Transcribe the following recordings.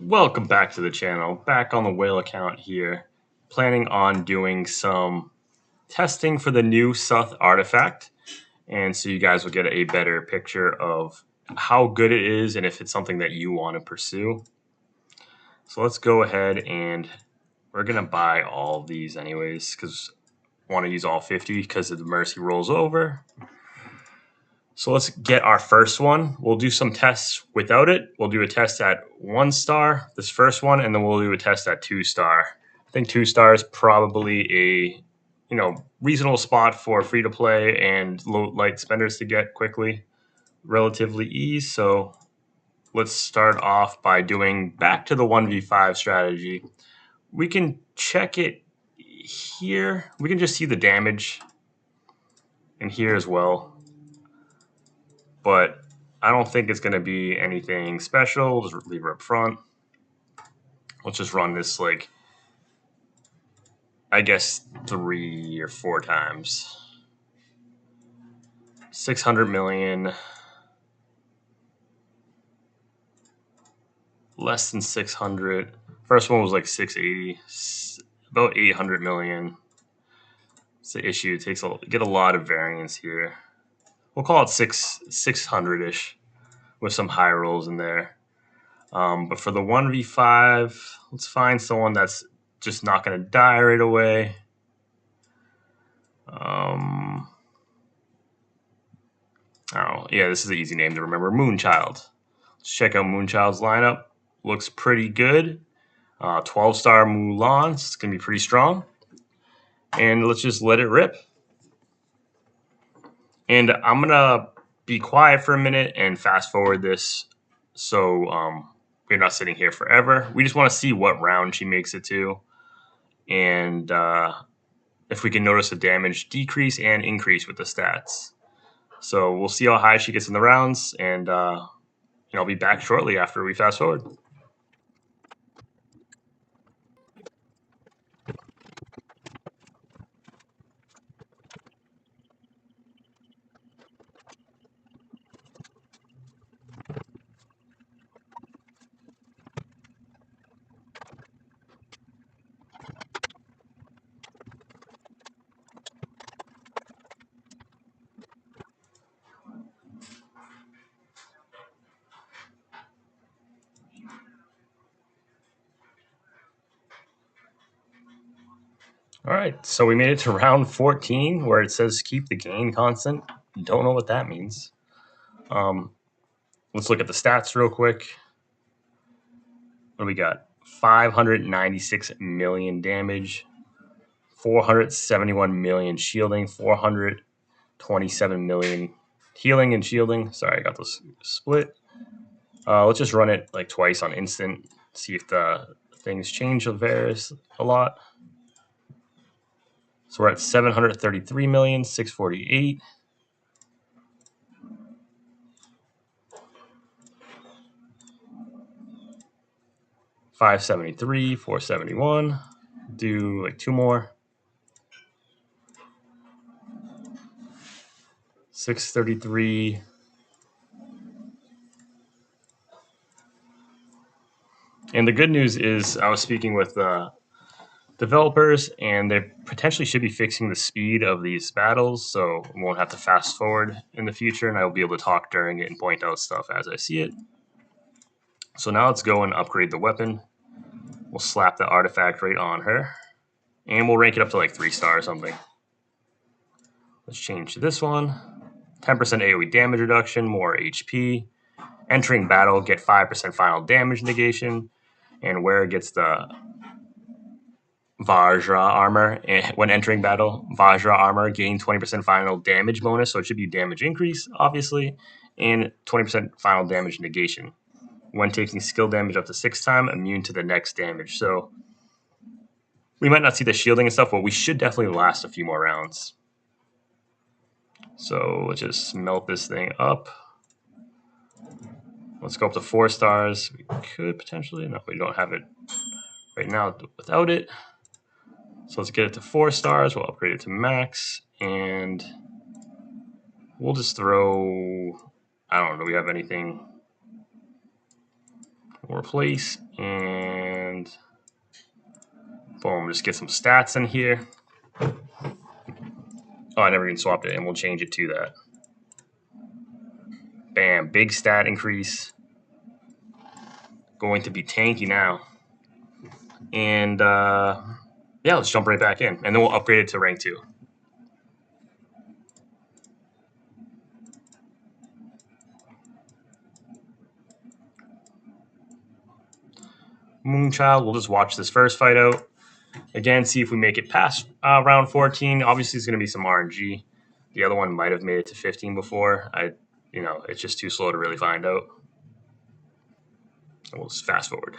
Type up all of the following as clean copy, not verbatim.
Welcome back to the channel. Back on the whale account here. Planning on doing some testing for the new Suth artifact. And so you guys will get a better picture of how good it is and if it's something that you want to pursue. So let's go ahead and we're going to buy all of these anyways because I want to use all 50 because the mercy rolls over. So let's get our first one. We'll do some tests without it. We'll do a test at 1 star, this first one, and then we'll do a test at 2 star. I think 2 star is probably a reasonable spot for free to play and low light spenders to get quickly, relatively easy. So let's start off by doing back to the 1v5 strategy. We can check it here. We can just see the damage in here as well. But I don't think it's going to be anything special. We'll just leave her up front. Let's just run this I guess 3 or 4 times. 600 million. Less than 600. First one was like 680. About 800 million. It's the issue. It takes get a lot of variance here. We'll call it 600-ish with some high rolls in there. But for the 1v5, let's find someone that's just not going to die right away. Oh, yeah, this is an easy name to remember. Moonchild. Let's check out Moonchild's lineup. Looks pretty good. 12-star Mulan. It's going to be pretty strong. And let's just let it rip. And I'm going to be quiet for a minute and fast forward this so we're not sitting here forever. We just want to see what round she makes it to. And if we can notice a damage decrease and increase with the stats. So we'll see how high she gets in the rounds, and I'll be back shortly after we fast forward. All right, so we made it to round 14 where it says keep the gain constant. Don't know what that means. Let's look at the stats real quick. What do we got? 596 million damage, 471 million shielding, 427 million healing and shielding. Sorry, I got this split. Let's just run it like twice on instant, see if the things change a lot. So we're at 733 million, 648. $573, 471. Do like 2 more. 633. And the good news is I was speaking with developers, and they potentially should be fixing the speed of these battles, so we won't have to fast forward in the future, and I will be able to talk during it and point out stuff as I see it. So now let's go and upgrade the weapon. We'll slap the artifact right on her, and we'll rank it up to like 3 star or something. Let's change to this one. 10% AoE damage reduction, more HP. Entering battle, get 5% final damage negation, and where it gets the Vajra armor. When entering battle, Vajra armor gain 20% final damage bonus, so it should be damage increase, obviously, and 20% final damage negation. When taking skill damage up to 6 times, immune to the next damage. So we might not see the shielding and stuff, but we should definitely last a few more rounds. So let's just melt this thing up. Let's go up to 4 stars. We could potentially, no, we don't have it right now without it. So let's get it to 4 stars. We'll upgrade it to max, and we'll just throw, I don't know, do we have anything? We'll replace And boom, just get some stats in here. Oh, I never even swapped it, and we'll change it to that. Bam, big stat increase. Going to be tanky now. And yeah, let's jump right back in, and then we'll upgrade it to rank 2. Moonchild, we'll just watch this first fight out. Again, see if we make it past round 14. Obviously, it's going to be some RNG. The other one might have made it to 15 before. It's just too slow to really find out. And we'll just fast forward.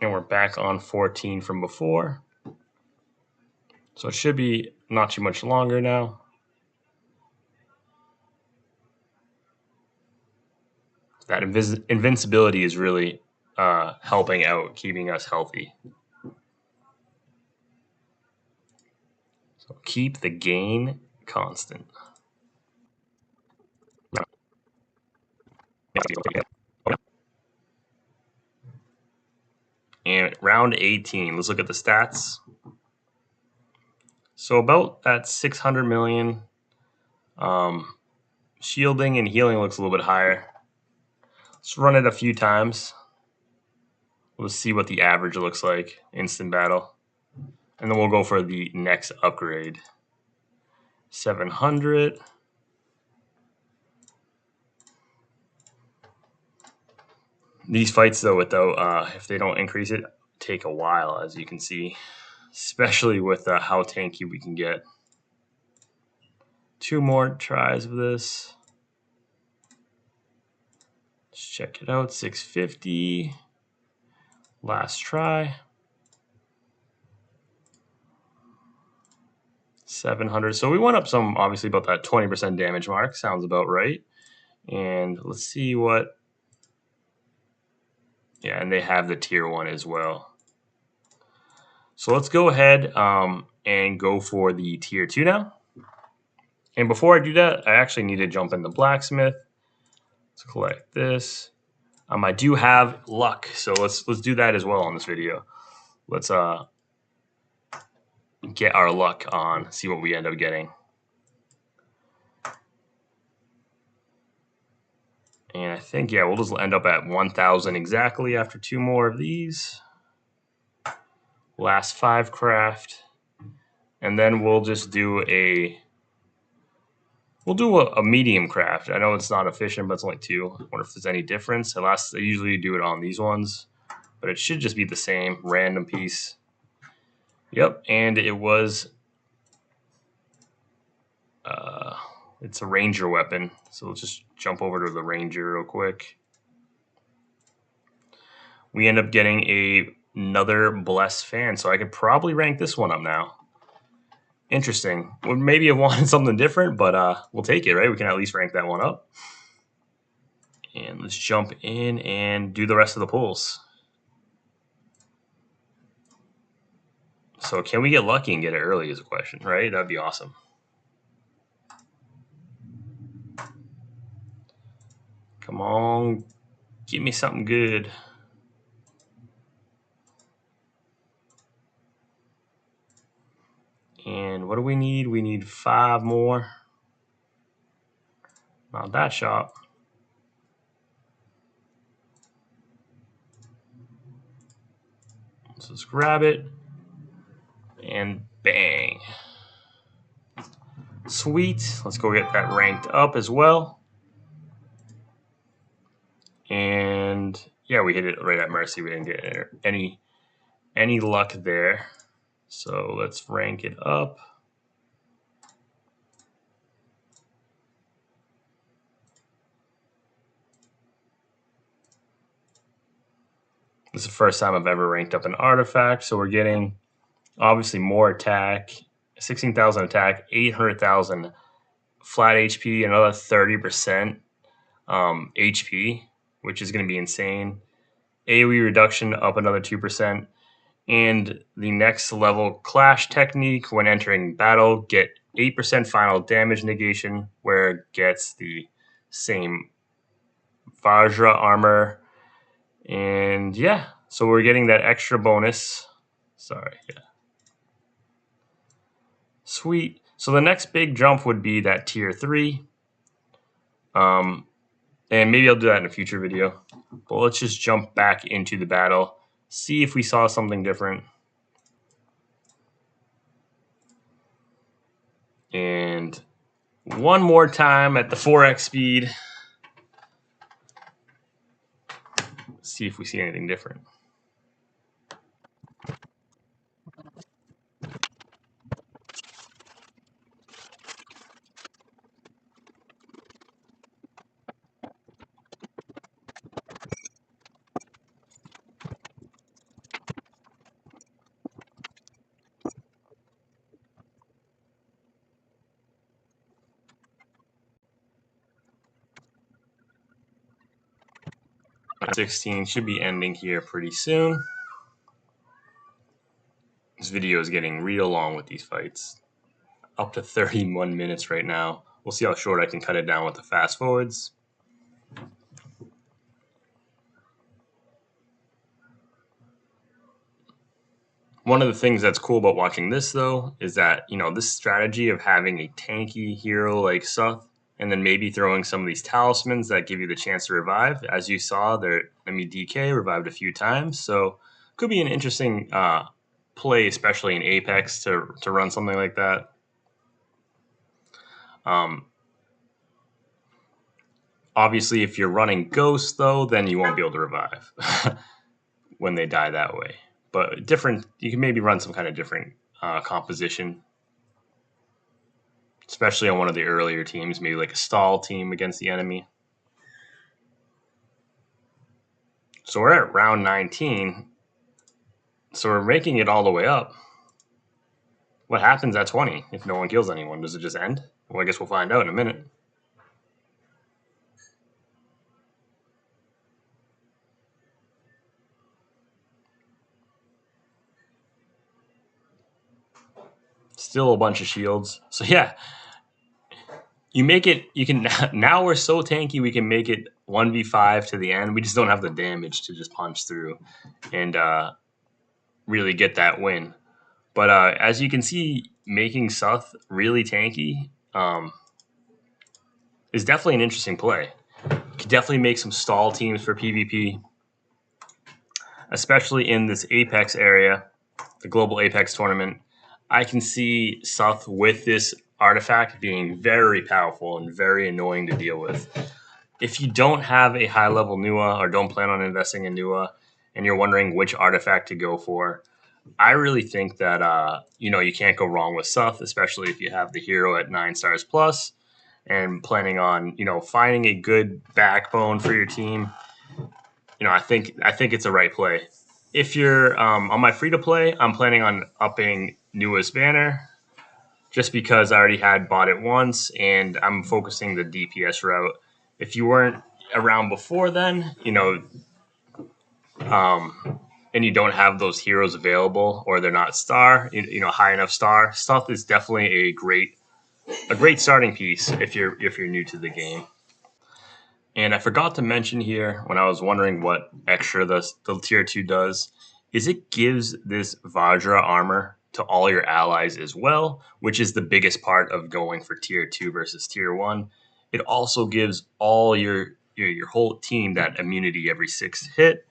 And we're back on 14 from before. So it should be not too much longer now. That invincibility is really helping out, keeping us healthy. So keep the gain constant. And round 18, let's look at the stats. So about that 600 million. Shielding and healing looks a little bit higher. Let's run it a few times. Let's see what the average looks like. Instant battle. And then we'll go for the next upgrade. 700. These fights, though, if they don't increase it, take a while, as you can see. Especially with how tanky we can get. 2 more tries of this. Let's check it out. 650. Last try. 700. So we went up some, obviously, about that 20% damage mark. Sounds about right. And let's see what. Yeah, and they have the tier 1 as well. So let's go ahead and go for the tier 2 now. And before I do that, I actually need to jump in the Blacksmith. Let's collect this. I do have luck, so let's do that as well on this video. Let's get our luck on, see what we end up getting. And I think, yeah, we'll just end up at 1,000 exactly after 2 more of these. Last 5 craft. And then we'll just do a medium craft. I know it's not efficient, but it's only 2. I wonder if there's any difference. I usually do it on these ones, but it should just be the same. Random piece. Yep, and it was it's a ranger weapon. So let's just jump over to the ranger real quick. We end up getting another blessed fan, so I could probably rank this one up now. Interesting. Would maybe have wanted something different, but we'll take it, right? We can at least rank that one up. And let's jump in and do the rest of the pulls. So can we get lucky and get it early is a question, right? That'd be awesome. Come on. Give me something good. And what do we need? We need 5 more. Not that shot. So let's grab it. And bang. Sweet. Let's go get that ranked up as well. And yeah, we hit it right at mercy. We didn't get any luck there. So let's rank it up. This is the first time I've ever ranked up an artifact. So we're getting Obviously, more attack, 16,000 attack, 800,000 flat HP, another 30% HP, which is going to be insane. AoE reduction up another 2%. And the next level clash technique, when entering battle, get 8% final damage negation, where it gets the same Vajra armor. And yeah, so we're getting that extra bonus. Sorry, yeah. Sweet. So the next big jump would be that tier 3. And maybe I'll do that in a future video. But let's just jump back into the battle, see if we saw something different. And one more time at the 4x speed. See if we see anything different. Round 16 should be ending here pretty soon. This video is getting real long with these fights. Up to 31 minutes right now. We'll see how short I can cut it down with the fast forwards. One of the things that's cool about watching this, though, is that, this strategy of having a tanky hero like Suth, and then maybe throwing some of these talismans that give you the chance to revive. As you saw, their DK revived a few times, so could be an interesting play, especially in Apex, to run something like that. Obviously, if you're running Ghost, though, then you won't be able to revive when they die that way. But you can maybe run some kind of different composition, especially on one of the earlier teams, maybe like a stall team against the enemy. So we're at round 19. So we're making it all the way up. What happens at 20 if no one kills anyone? Does it just end? Well, I guess we'll find out in a minute. Still a bunch of shields. So yeah, you can now we're so tanky we can make it 1v5 to the end. We just don't have the damage to just punch through and really get that win. But as you can see, making Suth really tanky is definitely an interesting play. You could definitely make some stall teams for PvP, especially in this Apex area, the global Apex tournament. I can see Suth with this artifact being very powerful and very annoying to deal with. If you don't have a high level Nua or don't plan on investing in Nua and you're wondering which artifact to go for, I really think that you can't go wrong with Suth, especially if you have the hero at 9 stars plus and planning on finding a good backbone for your team. I think it's a right play. If you're on my free to play, I'm planning on upping Nua's banner just because I already had bought it once and I'm focusing the DPS route. If you weren't around before then, and you don't have those heroes available or they're not high enough star, Suth is definitely a great starting piece if you're new to the game. And I forgot to mention here when I was wondering what extra the tier 2 does, is it gives this Vajra armor to all your allies as well, which is the biggest part of going for tier 2 versus tier 1. It also gives all your whole team that immunity every 6th hit,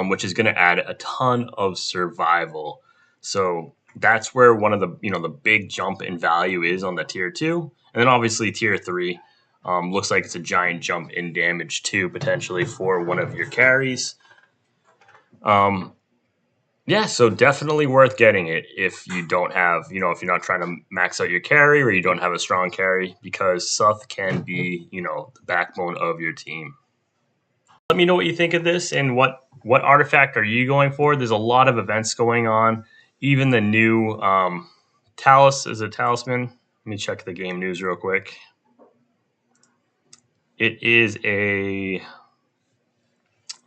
which is going to add a ton of survival. So that's where one of the big jump in value is on the tier 2. And then obviously tier 3 looks like it's a giant jump in damage too, potentially for one of your carries. Yeah, so definitely worth getting it if you don't have, if you're not trying to max out your carry or you don't have a strong carry, because Suth can be, the backbone of your team. Let me know what you think of this and what artifact are you going for. There's a lot of events going on. Even the new talisman. Let me check the game news real quick. It is a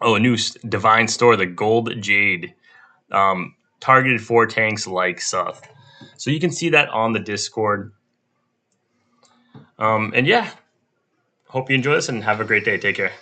new divine store, the Gold Jade, targeted for tanks like Suth. So you can see that on the Discord. And yeah, hope you enjoy this and have a great day. Take care.